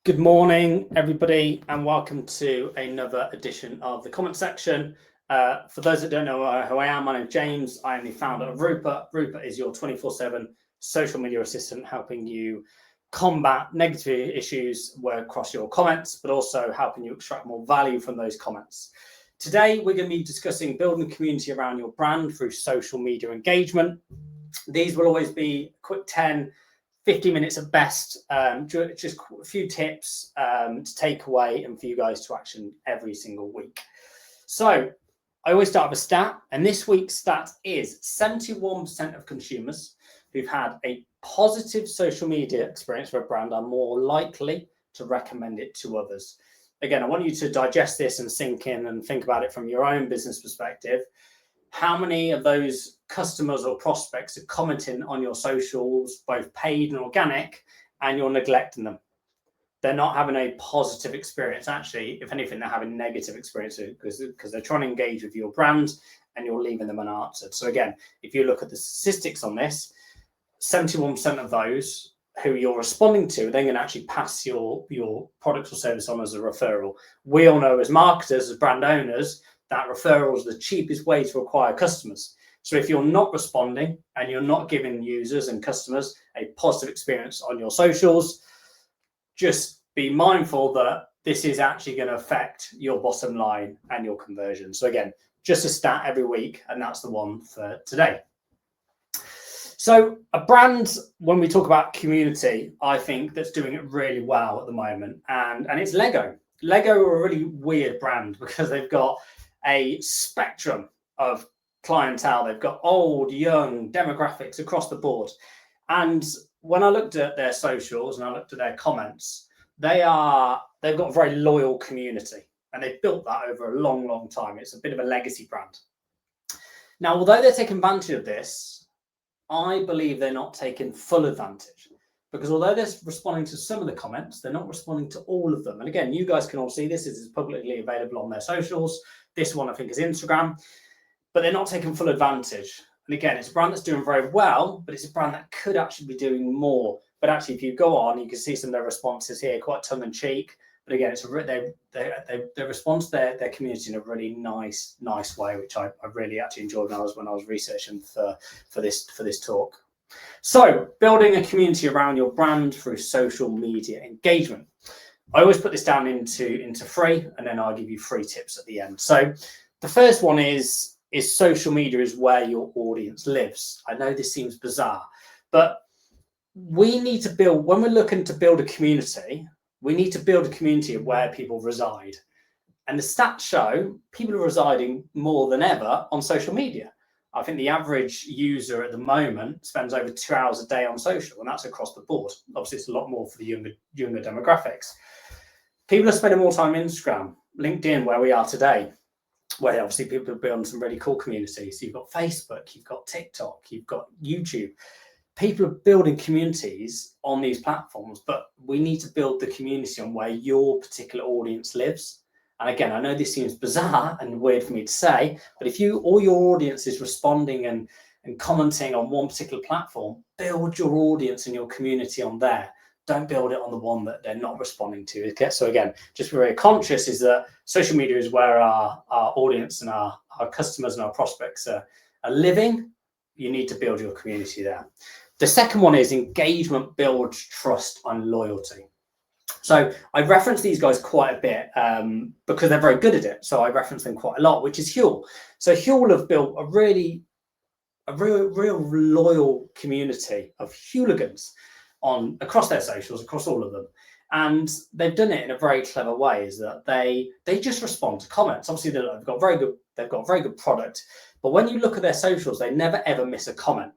Good morning, everybody, and welcome to another edition of the comment section. For those that don't know who I am, my name is James. I am the founder of Rupert. Rupert is your 24/7 social media assistant, helping you combat negative issues across your comments, but also helping you extract more value from those comments. Today, we're going to be discussing building a community around your brand through social media engagement. These will always be a quick 10-15 minutes at best, just a few tips to take away and for you guys to action every single week. So I always start with a stat, and this week's stat is 71% of consumers who've had a positive social media experience for a brand are more likely to recommend it to others. Again, I want you to digest this and sink in and think about it from your own business perspective. How many of those customers or prospects are commenting on your socials, both paid and organic, and you're neglecting them? They're not having a positive experience. Actually, if anything, they're having negative experiences because they're trying to engage with your brand and you're leaving them unanswered. So again, if you look at the statistics on this, 71% of those who you're responding to, they're going to actually pass your product or service on as a referral. We all know as marketers, as brand owners, that referral is the cheapest way to acquire customers. So if you're not responding and you're not giving users and customers a positive experience on your socials, just be mindful that this is actually going to affect your bottom line and your conversion. So again, just a stat every week, and that's the one for today. So a brand, when we talk about community, I think that's doing it really well at the moment, and it's Lego. Lego are a really weird brand because they've got a spectrum of clientele. They've got old, young demographics across the board. And when I looked at their socials and I looked at their comments, they've got a very loyal community, and they've built that over a long, long time. It's a bit of a legacy brand. Now, although they're taking advantage of this, I believe they're not taking full advantage, because although they're responding to some of the comments, they're not responding to all of them. And again, you guys can all see this. This is publicly available on their socials. This one, I think, is Instagram, but they're not taking full advantage. And again, it's a brand that's doing very well, but it's a brand that could actually be doing more. But actually, if you go on, you can see some of their responses here, quite tongue-in-cheek. But again, they respond to their community in a really nice way, which I really actually enjoyed when I was researching for this talk. So, building a community around your brand through social media engagement. I always put this down into free, and then I'll give you free tips at the end. So, the first one is social media is where your audience lives. I know this seems bizarre, but we need to build, when we're looking to build a community, we need to build a community of where people reside. And the stats show people are residing more than ever on social media. I think the average user at the moment spends over 2 hours a day on social, and that's across the board. Obviously, it's a lot more for the younger demographics. People are spending more time on Instagram, LinkedIn, where we are today, where obviously people are building some really cool communities. So you've got Facebook, you've got TikTok, you've got YouTube. People are building communities on these platforms, but we need to build the community on where your particular audience lives. And again, I know this seems bizarre and weird for me to say, but if all your audience is responding and commenting on one particular platform, build your audience and your community on there. Don't build it on the one that they're not responding to. Okay? So again, just be very conscious is that social media is where our audience and our customers and our prospects are living. You need to build your community there. The second one is engagement builds trust and loyalty. So I reference these guys quite a bit because they're very good at it. So I reference them quite a lot, which is Huel. So Huel have built a real loyal community of hooligans across their socials, across all of them. And they've done it in a very clever way, is that they just respond to comments. Obviously, they've got a very good product. But when you look at their socials, they never ever miss a comment.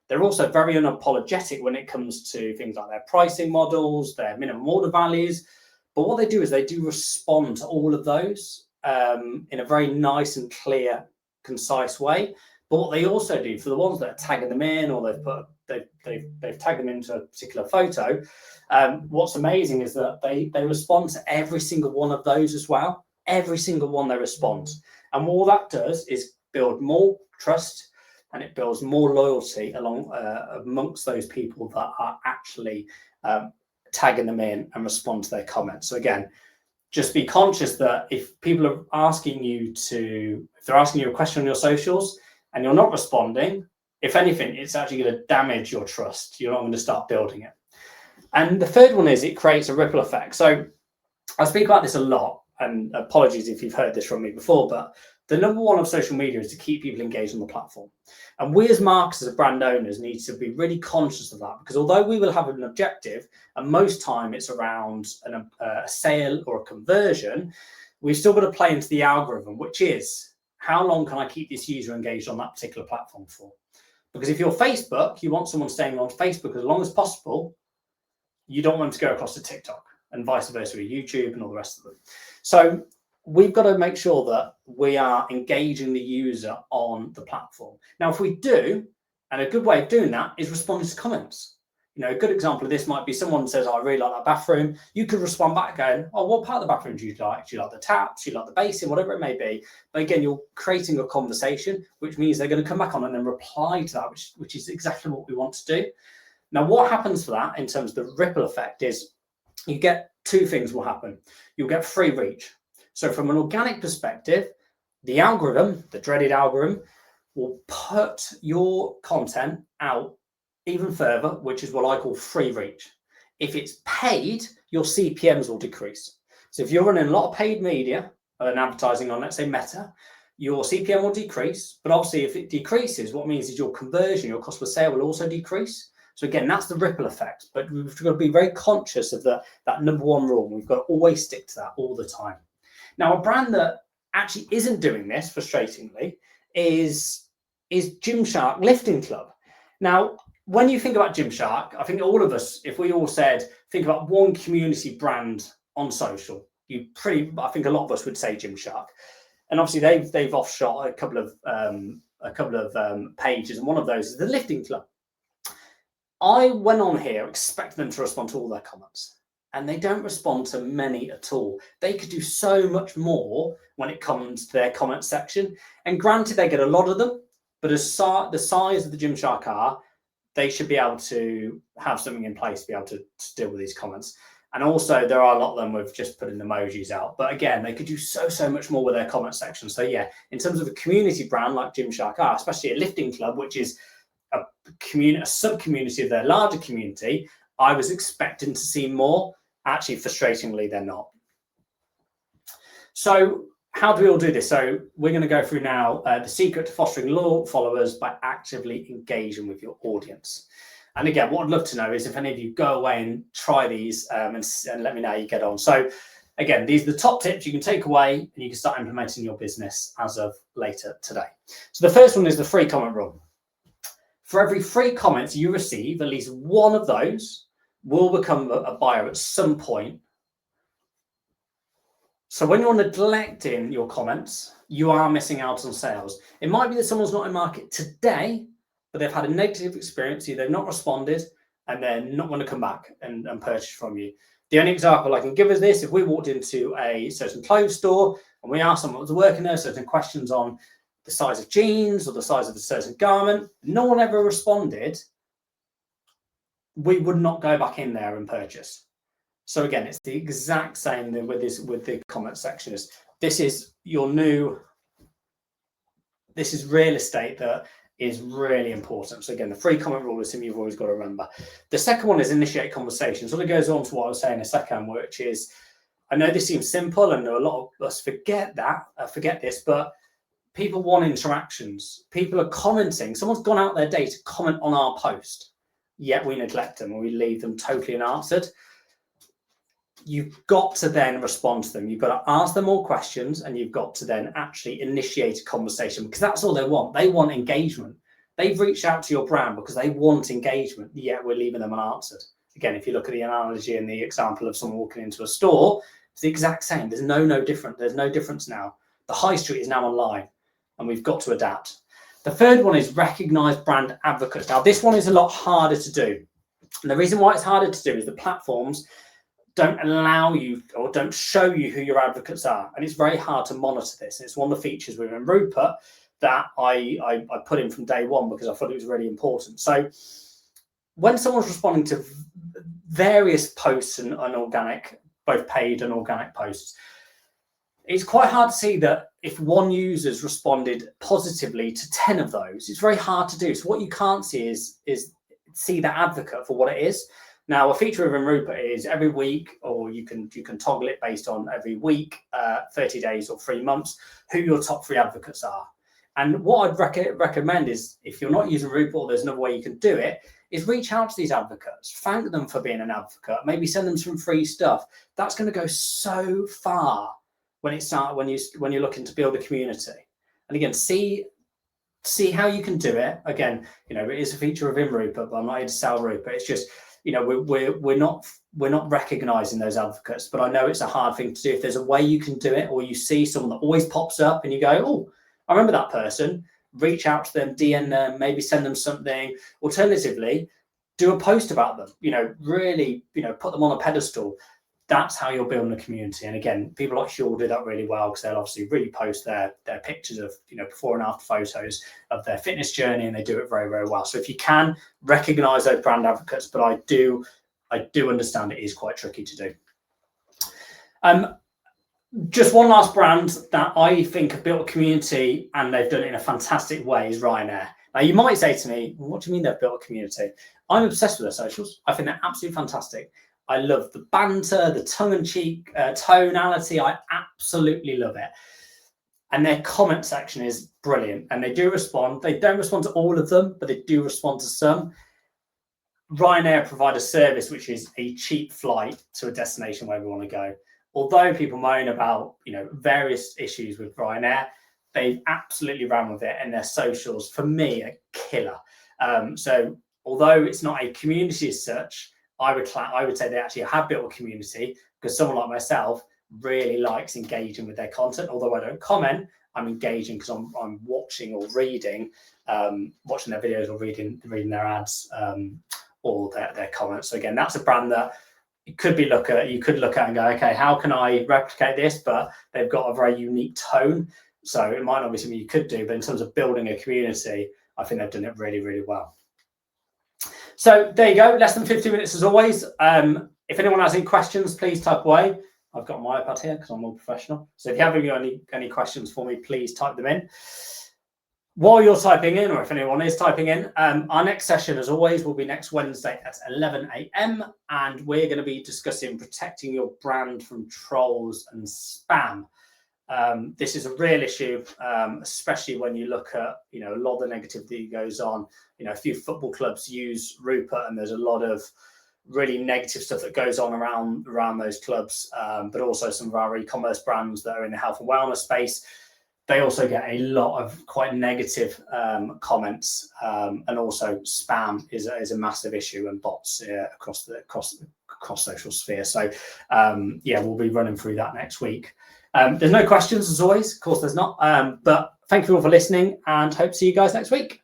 They're also very unapologetic when it comes to things like their pricing models, their minimum order values. But what they do is they do respond to all of those in a very nice and clear, concise way. But what they also do for the ones that are tagging them in, or they've tagged them into a particular photo, what's amazing is that they respond to every single one of those as well. Every single one they respond. And all that does is build more trust, and it builds more loyalty amongst those people that are actually tagging them in and respond to their comments. So again, just be conscious that if people are asking you if they're asking you a question on your socials and you're not responding, if anything, it's actually going to damage your trust. You're not going to start building it. And the third one is it creates a ripple effect. So I speak about this a lot, and apologies if you've heard this from me before, but the number one of social media is to keep people engaged on the platform. And we as marketers, as brand owners, need to be really conscious of that, because although we will have an objective, and most time it's around a sale or a conversion, we've still got to play into the algorithm, which is how long can I keep this user engaged on that particular platform for? Because if you're Facebook, you want someone staying on Facebook as long as possible. You don't want them to go across to TikTok, and vice versa with YouTube and all the rest of them. So we've got to make sure that we are engaging the user on the platform. Now, if we do, and a good way of doing that is responding to comments. You know, a good example of this might be someone says, oh, I really like that bathroom. You could respond back going, oh, what part of the bathroom do you like? Do you like the taps? Do you like the basin? Whatever it may be. But again, you're creating a conversation, which means they're going to come back on and then reply to that, which is exactly what we want to do. Now, what happens for that in terms of the ripple effect is you get two things will happen. You'll get free reach. So from an organic perspective, the algorithm, the dreaded algorithm, will put your content out even further, which is what I call free reach. If it's paid, your CPMs will decrease. So if you're running a lot of paid media and advertising on, let's say, Meta, your CPM will decrease. But obviously, if it decreases, what it means is your conversion, your cost per sale will also decrease. So again, that's the ripple effect. But we've got to be very conscious of that number one rule. We've got to always stick to that all the time. Now, a brand that actually isn't doing this, frustratingly, is Gymshark Lifting Club. Now, when you think about Gymshark, I think all of us, if we all said, think about one community brand on social, I think a lot of us would say Gymshark. And obviously, they've offshot a couple of pages, and one of those is the Lifting Club. I went on here expecting them to respond to all their comments, and they don't respond to many at all. They could do so much more when it comes to their comment section. And granted, they get a lot of them, but as the size of the Gymshark are, they should be able to have something in place to be able to deal with these comments. And also, there are a lot of them with just putting emojis out. But again, they could do so much more with their comment section. So yeah, in terms of a community brand like Gymshark are, especially a lifting club, which is a sub-community of their larger community, I was expecting to see more. Actually, frustratingly, they're not. So how do we all do this? So we're going to go through now the secret to fostering loyal followers by actively engaging with your audience. And again, what I'd love to know is if any of you go away and try these and let me know how you get on. So again, these are the top tips you can take away and you can start implementing in your business as of later today. So the first one is the free comment rule. For every free comments you receive, at least one of those will become a buyer at some point. So when you're neglecting your comments, you are missing out on sales. It might be that someone's not in market today, but they've had a negative experience, they've not responded, and they're not going to come back and purchase from you. The only example I can give is this: if we walked into a certain clothes store and we asked someone who was working there certain questions on the size of jeans or the size of a certain garment, no one ever responded, we would not go back in there and purchase. So again, it's the exact same with the comment section. This is real estate that is really important. So again, the free comment rule is something you've always got to remember. The second one is initiate conversations. Sort of goes on to what I was saying a second, which is, I know this seems simple and a lot of us forget this, but people want interactions. People are commenting. Someone's gone out their day to comment on our post, yet we neglect them and we leave them totally unanswered. You've got to then respond to them. You've got to ask them more questions, and you've got to then actually initiate a conversation, because that's all they want. They want engagement. They've reached out to your brand because they want engagement, yet we're leaving them unanswered. Again, if you look at the analogy and the example of someone walking into a store, it's the exact same. There's no different. There's no difference now. The high street is now online, and we've got to adapt. The third one is recognize brand advocates. Now, this one is a lot harder to do. And the reason why it's harder to do is the platforms don't allow you or don't show you who your advocates are. And it's very hard to monitor this. And it's one of the features within Rupert that I put in from day one because I thought it was really important. So when someone's responding to various posts and organic, both paid and organic posts. It's quite hard to see that if one user's responded positively to 10 of those, it's very hard to do. So what you can't see is see that advocate for what it is. Now, a feature of Rupert is every week, or you can toggle it based on every week, 30 days or 3 months, who your top 3 advocates are. And what I'd recommend is, if you're not using Rupert, or there's another way you can do it, is reach out to these advocates, thank them for being an advocate, maybe send them some free stuff. That's going to go so far when you're looking to build a community. And again, see how you can do it. Again, it is a feature of Rupert, but I'm not here to sell Rupert. It's just, we're not recognizing those advocates, but I know it's a hard thing to do. If there's a way you can do it, or you see someone that always pops up and you go, oh, I remember that person, reach out to them, DM them, maybe send them something. Alternatively, do a post about them, really, put them on a pedestal. That's how you're building a community. And again, people like Shaw do that really well, because they'll obviously repost their pictures of, before and after photos of their fitness journey, and they do it very, very well. So if you can, recognize those brand advocates, but I do understand it is quite tricky to do. Just one last brand that I think have built a community and they've done it in a fantastic way is Ryanair. Now, you might say to me, what do you mean they've built a community? I'm obsessed with their socials. I think they're absolutely fantastic. I love the banter, the tongue-in-cheek tonality. I absolutely love it. And their comment section is brilliant. And they do respond. They don't respond to all of them, but they do respond to some. Ryanair provide a service which is a cheap flight to a destination where we want to go. Although people moan about, various issues with Ryanair, they've absolutely ran with it, and their socials, for me, are killer. So although it's not a community as such, I would say they actually have built a community, because someone like myself really likes engaging with their content. Although I don't comment, I'm engaging because I'm watching or reading, watching their videos or reading their ads, or their comments. So again, that's a brand that you could look at and go, okay, how can I replicate this? But they've got a very unique tone. So it might not be something you could do, but in terms of building a community, I think they've done it really, really well. So there you go, less than 50 minutes as always. If anyone has any questions, please type away. I've got my iPad here because I'm more professional. So if you have any questions for me, please type them in. While you're typing in, or if anyone is typing in, our next session, as always, will be next Wednesday at 11 a.m. And we're going to be discussing protecting your brand from trolls and spam. This is a real issue, especially when you look at, a lot of the negativity that goes on. A few football clubs use Rupert, and there's a lot of really negative stuff that goes on around those clubs, but also some of our e-commerce brands that are in the health and wellness space. They also get a lot of quite negative comments, and also spam is a massive issue, and bots across social sphere. So we'll be running through that next week. There's no questions as always, of course there's not, but thank you all for listening, and hope to see you guys next week.